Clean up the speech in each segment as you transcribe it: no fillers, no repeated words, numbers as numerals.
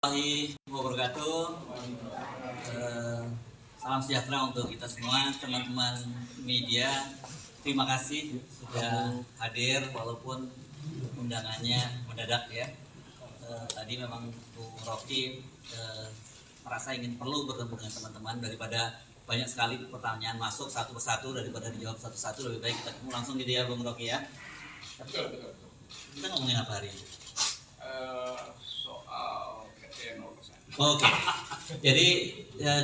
Warahmatullahi wabarakatuh. Salam sejahtera untuk kita semua, teman-teman media. Terima kasih sudah hadir walaupun undangannya mendadak ya. Tadi memang Bung Rocky merasa ingin perlu bertemu dengan teman-teman, daripada banyak sekali pertanyaan masuk satu persatu, daripada dijawab satu-satu, lebih baik kita ketemu langsung gitu ya Bung Rocky ya. Betul. Kita ngomongin apa hari ini? Soal PT 0%. Oke. Jadi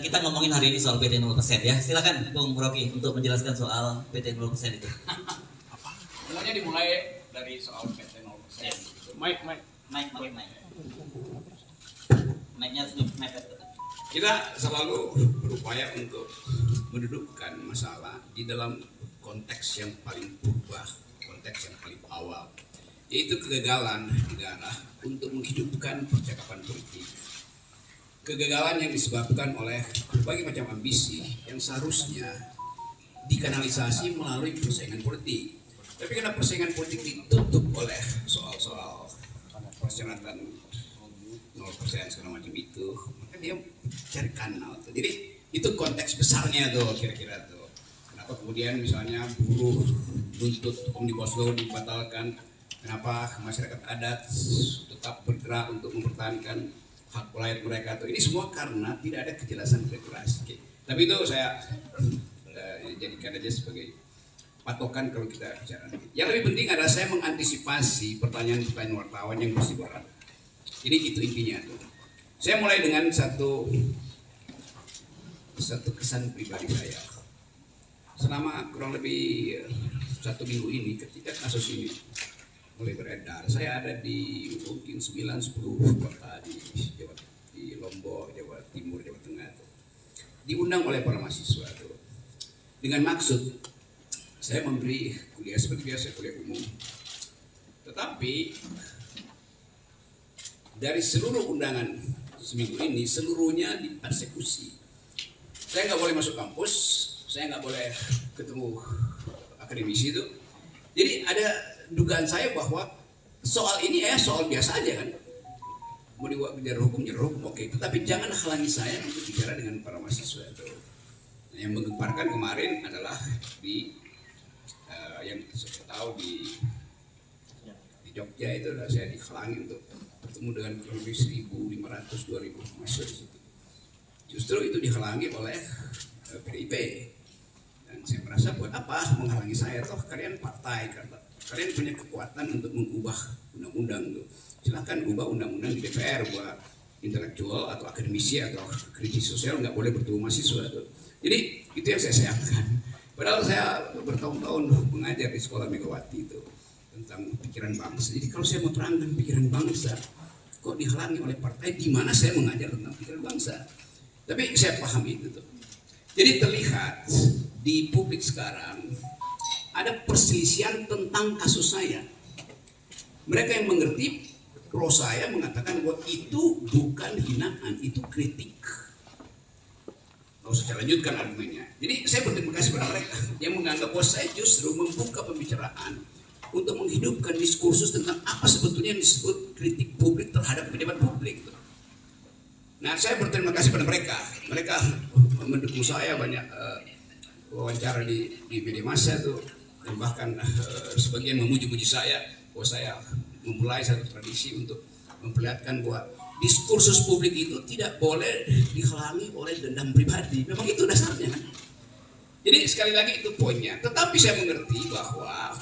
kita ngomongin hari ini soal PT 0% ya. Silakan Bung Rocky untuk menjelaskan soal PT 0% itu. Semuanya dimulai dari soal PT 0%. Yes. Mike. Mic-nya harus mepet. Kita selalu berupaya untuk mendudukkan masalah di dalam konteks yang paling purba, konteks yang paling awal, yaitu kegagalan negara untuk menghidupkan percakapan politik. Kegagalan yang disebabkan oleh berbagai macam ambisi yang seharusnya dikanalisasi melalui persaingan politik. Tapi karena persaingan politik ditutup oleh soal-soal persyaratan 0% segala macam itu, maka dia cari kanal tuh. Jadi itu konteks besarnya tuh kira-kira tuh. Kenapa kemudian misalnya buruh nuntut Omnibus Law dibatalkan, kenapa masyarakat adat tetap bergerak untuk mempertahankan hak rakyat mereka tuh. Ini semua karena tidak ada kejelasan regulasi. Tapi itu saya jadikan aja sebagai patokan kalau kita bicara. Yang lebih penting adalah saya mengantisipasi pertanyaan-pertanyaan wartawan yang mesti berat. Jadi itu intinya tuh. Saya mulai dengan satu kesan pribadi saya. Selama kurang lebih 1 minggu ini ketika kasus ini mulai beredar, saya ada di mungkin 9-10 kota di Lombok, Jawa Timur, Jawa Tengah tuh. Diundang oleh para mahasiswa tuh. Dengan maksud saya memberi kuliah seperti biasa, kuliah umum. Tetapi dari seluruh undangan seminggu ini, seluruhnya dipersekusi. Saya nggak boleh masuk kampus, saya nggak boleh ketemu akademisi itu. Jadi ada dugaan saya bahwa soal ini soal biasa aja kan. Mau dibuat bicara hukum, oke. Tetapi jangan halangi saya untuk bicara dengan para mahasiswa itu. Nah, yang menggemparkan kemarin adalah di yang saya tahu di Jogja itu adalah saya dihalangi untuk bertemu dengan kurang lebih 1.500-2.000 mahasiswa di situ. Justru itu dihalangi oleh PDIP. Dan saya merasa buat apa menghalangi saya? Toh kalian partai, kalian punya kekuatan untuk mengubah undang-undang tuh. Silahkan ubah undang-undang di DPR buat intelektual atau akademisi atau kritis sosial nggak boleh bertemu mahasiswa tuh. Jadi itu yang saya sayangkan. Padahal saya bertahun-tahun mengajar di sekolah Megawati itu tentang pikiran bangsa. Jadi kalau saya mau terangkan pikiran bangsa, kok dihalangi oleh partai? Di mana saya mengajar tentang pikiran bangsa? Tapi saya paham itu tuh. Jadi terlihat di publik sekarang ada perselisihan tentang kasus saya. Mereka yang mengerti pro saya mengatakan bahwa itu bukan hinaan, itu kritik. Nggak usah saya lanjutkan argumennya. Jadi saya berterima kasih kepada mereka yang menganggap bahwa saya justru membuka pembicaraan untuk menghidupkan diskursus tentang apa sebetulnya yang disebut kritik publik terhadap pejabat publik. Nah, saya berterima kasih pada mereka. Mereka mendukung saya banyak wawancara di media massa tuh, dan bahkan sebagian memuji-muji saya bahwa saya memulai satu tradisi untuk memperlihatkan bahwa diskursus publik itu tidak boleh dihalangi oleh dendam pribadi. Memang itu dasarnya. Jadi sekali lagi itu poinnya. Tetapi saya mengerti bahwa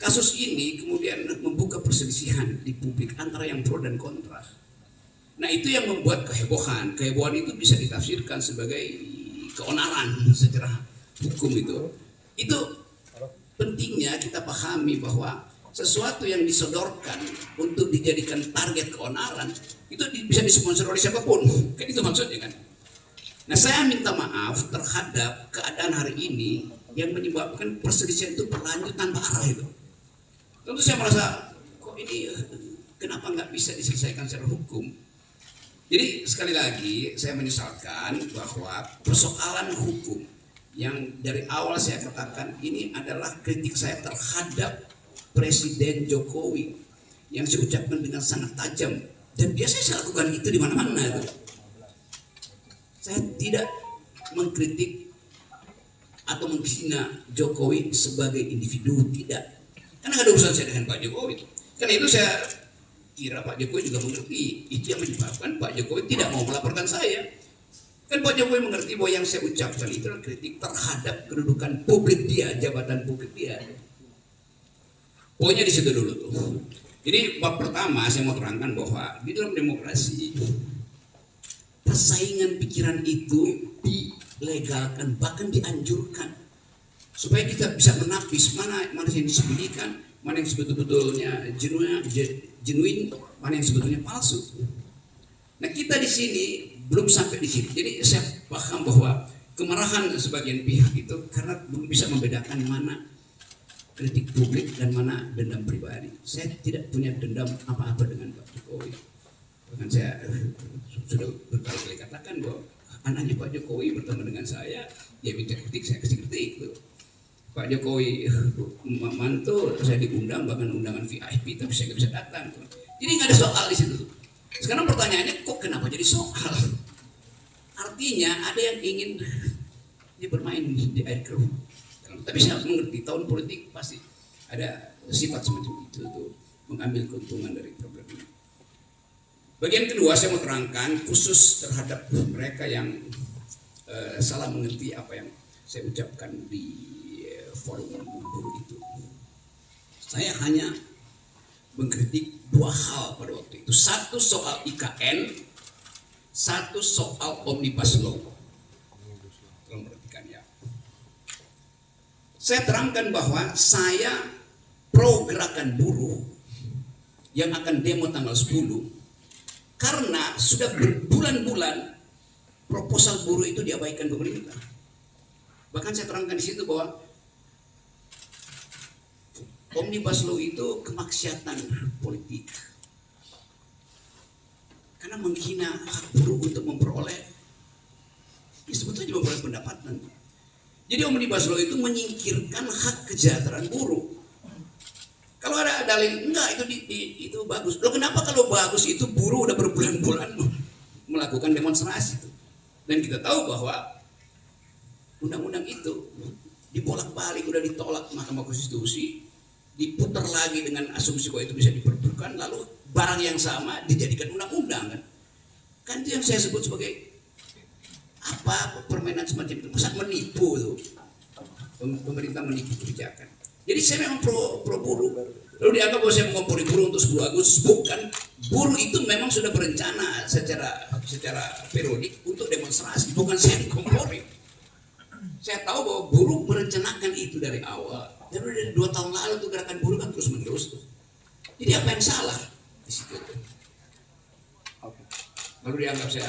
kasus ini kemudian membuka perselisihan di publik antara yang pro dan kontra. Nah itu yang membuat kehebohan. Kehebohan itu bisa ditafsirkan sebagai keonaran secara hukum itu. Itu pentingnya kita pahami bahwa sesuatu yang disodorkan untuk dijadikan target keonaran itu bisa disponsor oleh siapapun. Kan itu maksudnya kan. Nah saya minta maaf terhadap keadaan hari ini yang menyebabkan perselisihan itu berlanjut tanpa arah itu. Tentu saya merasa kok ini kenapa nggak bisa diselesaikan secara hukum. Jadi sekali lagi saya menyesalkan bahwa persoalan hukum yang dari awal saya katakan ini adalah kritik saya terhadap Presiden Jokowi yang saya ucapkan dengan sangat tajam Dan biasanya saya lakukan itu di mana-mana. Saya tidak mengkritik atau menghina Jokowi sebagai individu, tidak. Karena ada urusan saya dengan Pak Jokowi. Karena itu saya kira Pak Jokowi juga mengerti. Itu yang menyebabkan Pak Jokowi tidak mau melaporkan saya. Kan Pak Jokowi mengerti bahwa yang saya ucapkan itu adalah kritik terhadap kedudukan publik dia, jabatan publik dia. Pokoknya di situ dulu tuh. Jadi bab pertama saya mau terangkan bahwa di dalam demokrasi persaingan pikiran itu dilegalkan, bahkan dianjurkan, supaya kita bisa menapis mana yang disembunyikan, mana yang sebetulnya genuine, mana yang sebetulnya palsu. Nah kita di sini belum sampai di sini. Jadi saya paham bahwa kemarahan sebagian pihak itu karena belum bisa membedakan mana kritik publik dan mana dendam pribadi. Saya tidak punya dendam apa-apa dengan Pak Jokowi. Bahkan saya sudah berkali-kali katakan bahwa anaknya Pak Jokowi bertemu dengan saya, dia minta kritik, saya kasih kritik. Pak Jokowi mantu, saya diundang, bahkan undangan VIP, tapi saya nggak bisa datang. Jadi nggak ada soal di situ. Sekarang pertanyaannya, kok kenapa jadi soal? Artinya ada yang ingin dia bermain di air keruh. Tapi saya mengerti tahun politik pasti ada sifat semacam itu tuh, mengambil keuntungan dari problem ini. Bagian kedua saya mau terangkan khusus terhadap mereka yang salah mengerti apa yang saya ucapkan di forum buruh itu. Saya hanya mengkritik dua hal pada waktu itu. Satu soal IKN, satu soal Omnibus Law. Tolong perhatikan ya. Saya terangkan bahwa saya pro gerakan buruh yang akan demo tanggal 10 karena sudah berbulan-bulan proposal buruh itu diabaikan pemerintah. Bahkan saya terangkan di situ bahwa Omnibus Law itu kemaksiatan politik karena menghina hak buruh untuk memperoleh sebetulnya memperoleh pendapatan. Jadi Omnibus Law itu menyingkirkan hak kesejahteraan buruh. Kalau ada dalil enggak itu bagus. Loh kenapa kalau bagus itu buruh udah berbulan-bulan melakukan demonstrasi itu. Dan kita tahu bahwa undang-undang itu dibolak-balik, udah ditolak Mahkamah Konstitusi, diputar lagi dengan asumsi bahwa itu bisa diperburukan, lalu barang yang sama dijadikan undang-undang kan. Kan itu yang saya sebut sebagai apa permainan semacam itu, pusat menipu tuh. Pemerintah menipu kebijakan. Jadi saya memang pro buruh. Lalu dianggap bahwa saya mengompori buruh untuk 10 Agustus. Bukan, buruh itu memang sudah berencana secara periodik untuk demonstrasi. Bukan saya mengompori. Saya tahu bahwa buruh merencanakan itu dari awal. Dan dari 2 tahun lalu tuh gerakan buruh kan terus menerus tuh. Jadi apa yang salah di situ? Lalu dianggap saya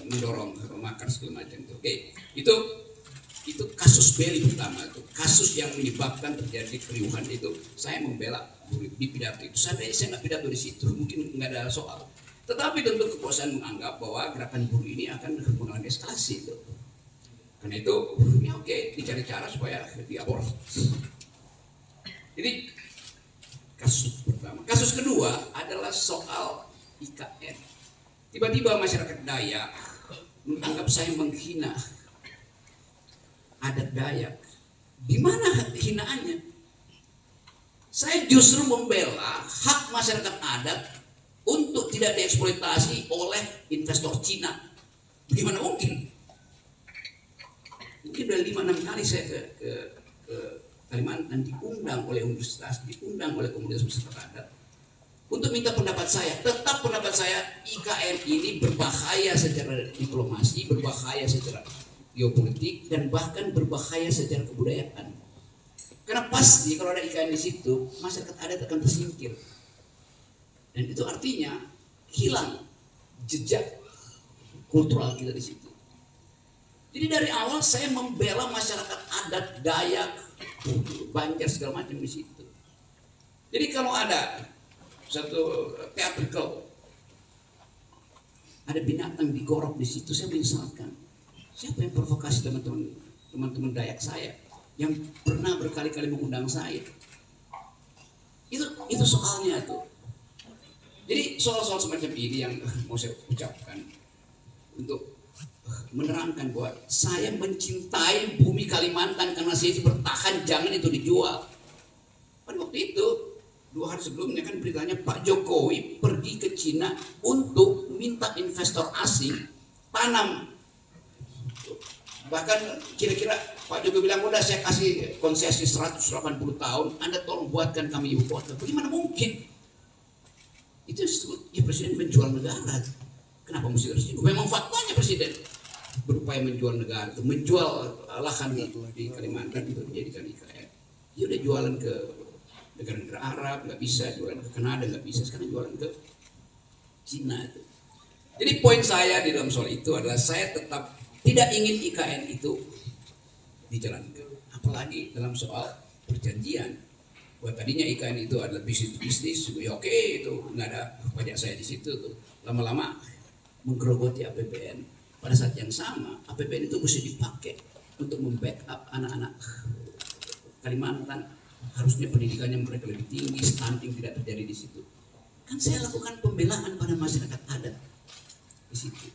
mendorong makar segala macam itu. Oke, itu kasus Beli pertama itu, kasus yang menyebabkan terjadi keriuhan itu. Saya membela buruh di pidato itu. Seandainya saya nggak pidato di situ, mungkin nggak ada soal. Tetapi tentu kekuasaan menganggap bahwa gerakan buruh ini akan mengalami eskalasi itu. Karena itu, ya oke, dicari cara supaya diaborsi. Jadi kasus pertama. Kasus kedua adalah soal IKN. Tiba-tiba masyarakat Dayak menganggap saya menghina adat Dayak. Di mana hinaannya? Saya justru membela hak masyarakat adat untuk tidak dieksploitasi oleh investor Cina. Bagaimana mungkin? Mungkin udah 5-6 kali saya ke Kalimantan diundang oleh universitas, diundang oleh komunitas masyarakat adat untuk minta pendapat saya. Tetap pendapat saya, IKN ini berbahaya secara diplomasi, berbahaya secara geopolitik, dan bahkan berbahaya secara kebudayaan. Karena pasti kalau ada IKN di situ, masyarakat adat akan tersingkir. Dan itu artinya hilang jejak kultural kita di situ. Jadi dari awal saya membela masyarakat adat Dayak, Banjar segala macam di situ. Jadi kalau ada satu teatrikal, ada binatang digorok di situ, saya menyesalkan. Siapa yang provokasi teman-teman Dayak saya yang pernah berkali-kali mengundang saya? Itu soalnya tuh. Jadi soal-soal semacam ini yang mau saya ucapkan untuk menerangkan bahwa saya mencintai bumi Kalimantan karena saya bertahan jangan itu dijual. Pada waktu itu 2 hari sebelumnya kan beritanya Pak Jokowi pergi ke Cina untuk minta investor asing tanam. Bahkan kira-kira Pak Jokowi bilang udah saya kasih konsesi 180 tahun, Anda tolong buatkan kami ibu kota. Bagaimana mungkin? Itu disebut ya presiden menjual negara. Kenapa mesti tersinggung? Memang faktanya presiden berupaya menjual negara itu, menjual lahan di Kalimantan itu menjadikan IKN. Dia udah jualan ke negara-negara Arab, nggak bisa, jualan ke Kanada nggak bisa, sekarang jualan ke Cina itu. Jadi poin saya di dalam soal itu adalah saya tetap tidak ingin IKN itu dijalankan, apalagi dalam soal perjanjian. Buat tadinya IKN itu adalah bisnis, ya oke itu nggak ada pajak saya di situ tuh. Lama-lama menggerogoti APBN. Pada saat yang sama APBN itu mesti dipakai untuk membackup anak-anak Kalimantan. Harusnya pendidikannya mereka lebih tinggi, stunting tidak terjadi di situ. Kan saya lakukan pembelaan pada masyarakat adat di situ.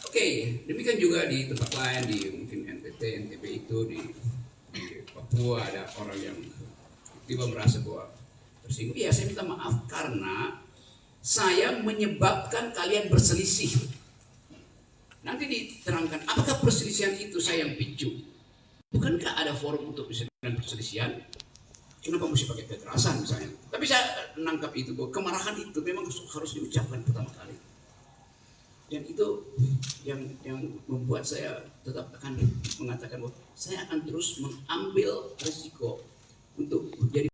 Oke, demikian juga di tempat lain di mungkin NTT, NTB itu di Papua ada orang yang tiba merasa bahwa tersinggung. Iya, saya minta maaf karena saya menyebabkan kalian berselisih. Nanti diterangkan apakah perselisihan itu saya yang picu. Bukankah ada forum untuk perselisihan? Kenapa mesti pakai kekerasan misalnya? Tapi saya menangkap itu bahwa kemarahan itu memang harus diucapkan pertama kali. Dan itu yang membuat saya tetap akan mengatakan bahwa saya akan terus mengambil resiko untuk menjadi